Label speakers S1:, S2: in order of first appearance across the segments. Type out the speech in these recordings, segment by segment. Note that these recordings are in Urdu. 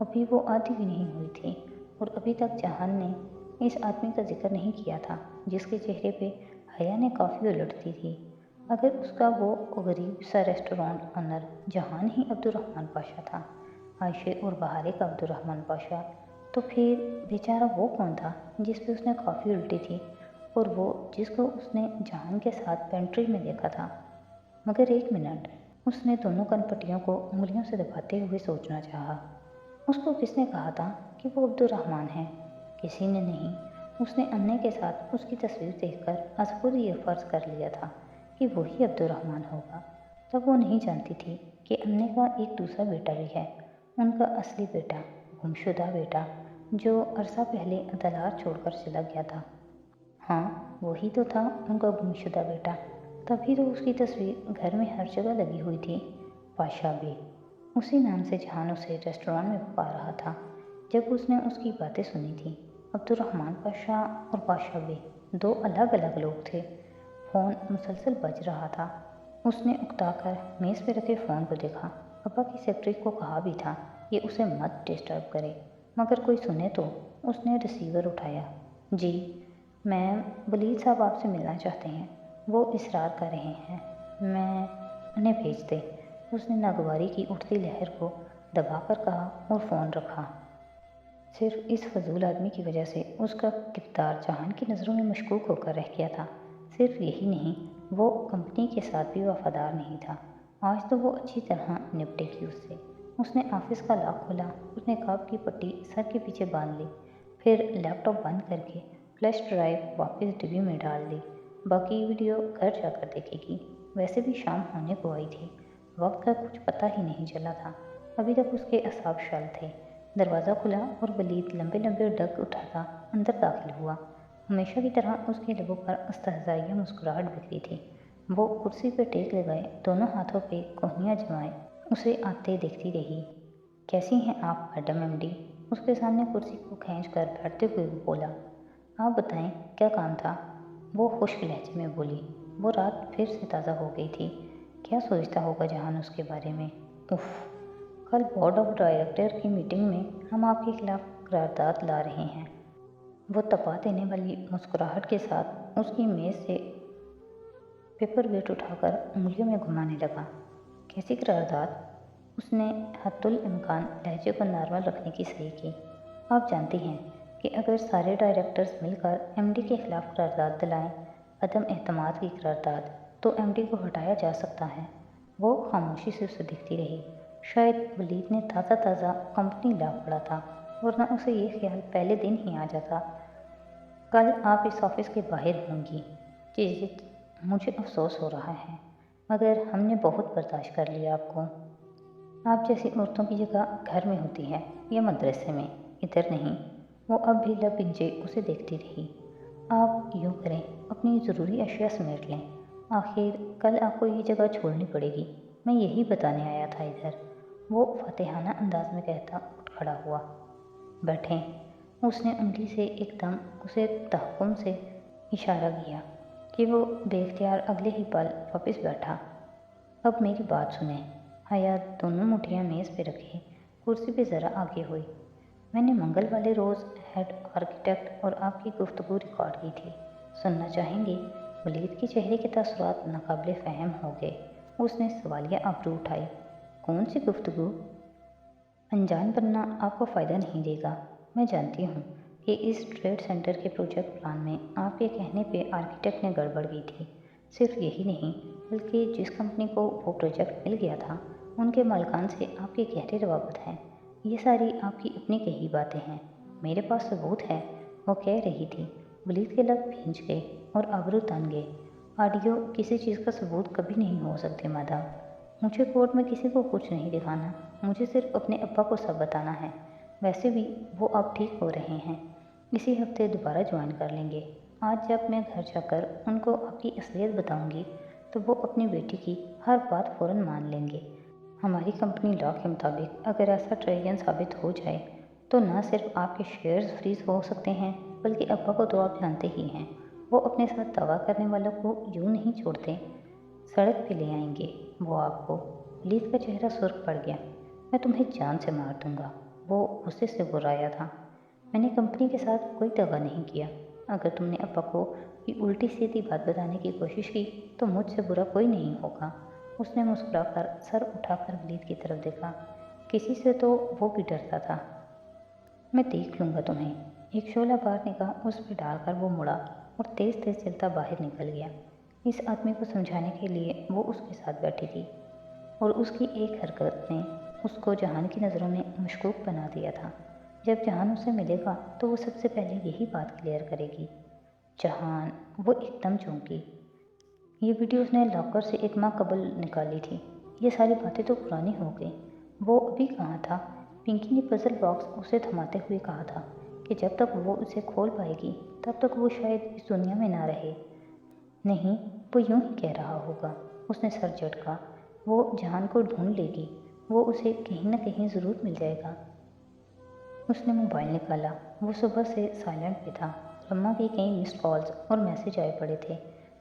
S1: ابھی وہ آدھی بھی نہیں ہوئی تھی اور ابھی تک جہان نے اس آدمی کا ذکر نہیں کیا تھا جس کے چہرے پہ حیا نے کافی الٹتی تھی۔ اگر اس کا وہ غریب سا ریسٹورانٹ آنر جہان ہی عبد الرحمن پاشا تھا، عائشے اور بہارے کا عبد الرحمن پاشا، تو پھر بیچارہ وہ کون تھا جس پہ اس نے کافی الٹی تھی اور وہ جس کو اس نے جہان کے ساتھ پینٹری میں دیکھا تھا؟ مگر ایک منٹ، اس نے دونوں کن پٹیوں کو انگلیوں سے دباتے ہوئے سوچنا چاہا۔ اس کو کس نے کہا تھا کہ وہ عبد الرحمن ہے؟ کسی نے نہیں۔ اس نے انے کے ساتھ اس کی تصویر دیکھ کر از خود یہ فرض کر لیا تھا کہ وہی عبد الرحمن ہوگا۔ تب وہ نہیں جانتی تھی کہ انے کا ایک دوسرا بیٹا بھی ہے، ان کا اصلی بیٹا، گمشدہ بیٹا، جو عرصہ پہلے عدالت چھوڑ کر چلا گیا تھا۔ ہاں، وہی تو تھا ان کا گمشدہ بیٹا۔ تبھی تو اس کی تصویر گھر میں ہر جگہ لگی ہوئی تھی۔ پاشا بے، اسی نام سے جہان اسے ریسٹورانٹ میں پکار رہا تھا جب اس نے اس کی باتیں سنی تھیں۔ عبد الرحمن پاشا اور پاشا بے دو الگ الگ لوگ تھے۔ فون مسلسل بج رہا تھا۔ اس نے اکتا کر میز پہ رکھے فون کو دیکھا۔ ابا کی سیکرٹری کو کہا بھی تھا کہ اسے مت ڈسٹرب کرے، مگر کوئی سنے تو۔ اس نے ریسیور اٹھایا۔ جی میم، ولید صاحب آپ سے ملنا چاہتے ہیں، وہ اصرار کر رہے ہیں، میں انہیں بھیج دے۔ اس نے ناگواری کی اٹھتی لہر کو دبا کر کہا اور فون رکھا۔ صرف اس فضول آدمی کی وجہ سے اس کا کردار جہان کی نظروں میں مشکوک ہو کر رہ گیا تھا۔ صرف یہی نہیں، وہ کمپنی کے ساتھ بھی وفادار نہیں تھا۔ آج تو وہ اچھی طرح نپٹے گی اس سے۔ اس نے آفس کا لاک کھولا، اس نے نقاب کی پٹی سر کے پیچھے باندھ لی، پھر لیپ ٹاپ بند کر کے فلیش ڈرائیو واپس ڈبی میں ڈال دی۔ باقی ویڈیو گھر جا کر دیکھے گی۔ ویسے بھی شام ہونے کو آئی تھی، وقت کا کچھ پتہ ہی نہیں چلا تھا۔ ابھی تک اس کے اعصاب شل تھے۔ دروازہ کھلا اور ولید لمبے لمبے ڈگ اٹھاتا اندر داخل ہوا۔ ہمیشہ کی طرح اس کے لبوں پر استہزائیہ مسکراہٹ بکھری تھی۔ وہ کرسی پہ ٹیک لگائے دونوں ہاتھوں پہ کوہنیاں جمائے اسے آتے دیکھتی رہی۔ کیسی ہیں آپ میڈم ایم ڈی؟ اس کے سامنے کرسی کو کھینچ کر بیٹھتے ہوئے وہ بولا۔ آپ بتائیں کیا کام تھا؟ وہ خشک لہجے میں بولی۔ وہ رات پھر سے تازہ ہو گئی تھی۔ کیا سوچتا ہوگا جہان اس کے بارے میں؟ اف، کل بورڈ آف ڈائریکٹر کی میٹنگ میں ہم آپ کے خلاف قرارداد لا رہے ہیں۔ وہ تپا دینے والی مسکراہٹ کے ساتھ اس کی میز سے پیپر ویٹ اٹھا کر انگلیوں میں گھمانے لگا۔ کیسی قرارداد؟ اس نے حتی الامکان لہجے کو نارمل رکھنے کی صحیح کی۔ آپ جانتی ہیں کہ اگر سارے ڈائریکٹرز مل کر ایم ڈی کے خلاف قرارداد دلائیں، عدم اعتماد کی قرارداد، تو ایم ڈی کو ہٹایا جا سکتا ہے۔ وہ خاموشی سے اسے دیکھتی رہی۔ شاید ولید نے تازہ تازہ کمپنی لا پڑا تھا، ورنہ اسے یہ خیال پہلے دن ہی آ جاتا۔ کل آپ اس آفس کے باہر ہوں گی۔ جی، مجھے افسوس ہو رہا ہے، مگر ہم نے بہت برداشت کر لیا آپ کو۔ آپ جیسی عورتوں کی جگہ گھر میں ہوتی ہے یا مدرسے میں، ادھر نہیں۔ وہ اب بھی لب انجے اسے دیکھتی رہی۔ آپ یوں کریں، اپنی ضروری اشیاء سمیٹ لیں، آخر کل آپ کو یہ جگہ چھوڑنی پڑے گی، میں یہی بتانے آیا تھا ادھر۔ وہ فاتحانہ انداز میں کہتا اٹھ کھڑا ہوا۔ بیٹھیں۔ اس نے انگلی سے ایک دم اسے تحکم سے اشارہ کیا کہ وہ بے اختیار اگلے ہی پل واپس بیٹھا۔ اب میری بات سنیں۔ حیا دونوں مٹھیاں میز پہ رکھے کرسی پہ ذرا آگے ہوئی۔ میں نے منگل والے روز ہیڈ آرکیٹیکٹ اور آپ کی گفتگو ریکارڈ کی تھی، سننا چاہیں گے؟ ولید کے چہرے کے تاثرات ناقابل فہم ہو گئے۔ اس نے سوالیہ ابرو اٹھائی۔ کون سی گفتگو؟ انجان بننا آپ کو فائدہ نہیں دے گا۔ میں جانتی ہوں کہ اس ٹریڈ سینٹر کے پروجیکٹ پلان میں آپ کے کہنے پہ آرکیٹیکٹ نے گڑبڑ کی تھی۔ صرف یہی نہیں، بلکہ جس کمپنی کو وہ پروجیکٹ مل گیا تھا، ان کے مالکان سے آپ کے گہرے روابط ہیں۔ یہ ساری آپ کی اپنی کہی باتیں ہیں، میرے پاس ثبوت ہے، وہ کہہ رہی تھی۔ ولید کے لب بھینچ گئے اور ابرو تن گئے۔ آڈیو کسی چیز کا ثبوت کبھی نہیں ہو سکتے مادام۔ مجھے کورٹ میں کسی کو کچھ نہیں دکھانا، مجھے صرف اپنے ابا کو سب بتانا ہے۔ ویسے بھی وہ اب ٹھیک ہو رہے ہیں، اسی ہفتے دوبارہ جوائن کر لیں گے۔ آج جب میں گھر جا کر ان کو آپ کی اصلیت بتاؤں گی تو وہ اپنی بیٹی کی ہر بات فوراً مان لیں گے۔ ہماری کمپنی لا کے مطابق اگر ایسا ٹریجن ثابت ہو جائے تو نہ صرف آپ کے شیئرز فریز ہو سکتے ہیں، بلکہ ابا کو تو آپ جانتے ہی ہیں، وہ اپنے ساتھ دعویٰ کرنے والوں کو یوں نہیں چھوڑتے، سڑک پہ لے آئیں گے وہ آپ کو۔ ولید کا چہرہ سرخ پڑ گیا۔ میں تمہیں جان سے مار دوں گا، وہ غصے سے برایا تھا۔ میں نے کمپنی کے ساتھ کوئی دغا نہیں کیا۔ اگر تم نے ابا کو یہ الٹی سیدھی بات بتانے کی کوشش کی تو مجھ سے برا کوئی نہیں ہوگا۔ اس نے مسکرا کر سر اٹھا کر ولید کی طرف دیکھا۔ کسی سے تو وہ بھی ڈرتا تھا۔ میں دیکھ لوں گا تمہیں۔ ایک شعلہ بار نگاہ اس پہ ڈال کر وہ مڑا اور تیز تیز چلتا باہر نکل گیا۔ اس آدمی کو سمجھانے کے لیے وہ اس کے ساتھ بیٹھی تھی اور اس کی ایک حرکت نے اس کو جہان کی نظروں میں مشکوک بنا دیا تھا۔ جب جہان اسے ملے گا تو وہ سب سے پہلے یہی بات کلیئر کرے گی۔ جہان، وہ ایک دم چونکی۔ یہ ویڈیو اس نے لاکر سے ایک ماہ قبل نکالی تھی۔ یہ ساری باتیں تو پرانی ہو گئی۔ وہ ابھی کہاں تھا؟ پنکی نے پزل باکس اسے تھماتے ہوئے کہا تھا کہ جب تک وہ اسے کھول پائے گی تب تک وہ شاید اس دنیا میں نہ رہے۔ نہیں، وہ یوں ہی کہہ رہا ہوگا۔ اس نے سر جھٹکا۔ وہ جہان کو ڈھونڈ لے گی، وہ اسے کہیں نہ کہیں ضرور مل جائے گا۔ اس نے موبائل نکالا۔ وہ صبح سے سائلنٹ پہ تھا۔ اماں کی کئی مسڈ کالز اور میسج آئے پڑے تھے۔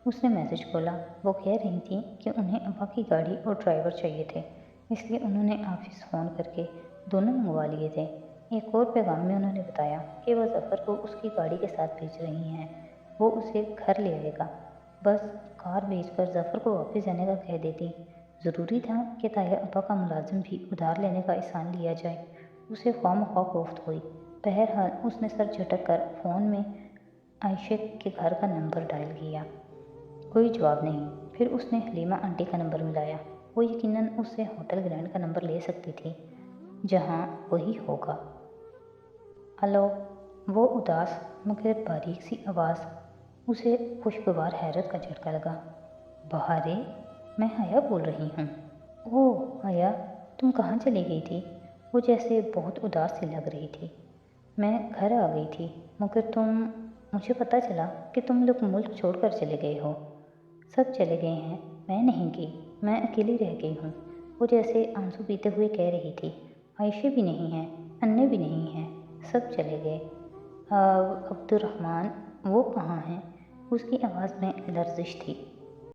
S1: اس نے میسج کھولا۔ وہ کہہ رہی تھیں کہ انہیں ابا کی گاڑی اور ڈرائیور چاہیے تھے، اس لیے انہوں نے آفس فون کر کے دونوں منگوا لیے تھے۔ ایک اور پیغام میں انہوں نے بتایا کہ وہ ظفر کو اس کی گاڑی کے ساتھ بھیج رہی ہیں، وہ اسے گھر لے آئے گا۔ بس کار بھیج کر ظفر کو واپس جانے کا کہہ دیتی۔ ضروری تھا کہ تایا ابا کا ملازم بھی ادھار لینے کا احسان لیا جائے۔ اسے خواہ مخواہ کوفت ہوئی۔ بہرحال اس نے سر جھٹک کر فون میں عائشہ کے گھر کا نمبر ڈائل کیا۔ کوئی جواب نہیں۔ پھر اس نے حلیمہ آنٹی کا نمبر ملایا۔ وہ یقیناً اس سے ہوٹل گرینڈ کا نمبر لے سکتی تھی، جہاں وہی ہوگا۔ ہلو، وہ اداس مگر باریک سی آواز۔ اسے خوشگوار حیرت کا جھٹکا لگا۔ بہارے، میں حیا بول رہی ہوں۔ اوہ حیا، تم کہاں چلی گئی تھی؟ وہ جیسے بہت اداس سی لگ رہی تھی۔ میں گھر آ گئی تھی، مگر مجھے پتہ چلا کہ تم لوگ ملک چھوڑ کر چلے گئے ہو۔ سب چلے گئے ہیں، میں نہیں گئی، میں اکیلی رہ گئی ہوں۔ وہ جیسے آنسو پیتے ہوئے کہہ رہی تھی۔ عائشہ بھی نہیں ہے، انے بھی نہیں ہیں، سب چلے گئے۔ عبد الرحمن، وہ کہاں ہیں؟ اس کی آواز میں لرزش تھی۔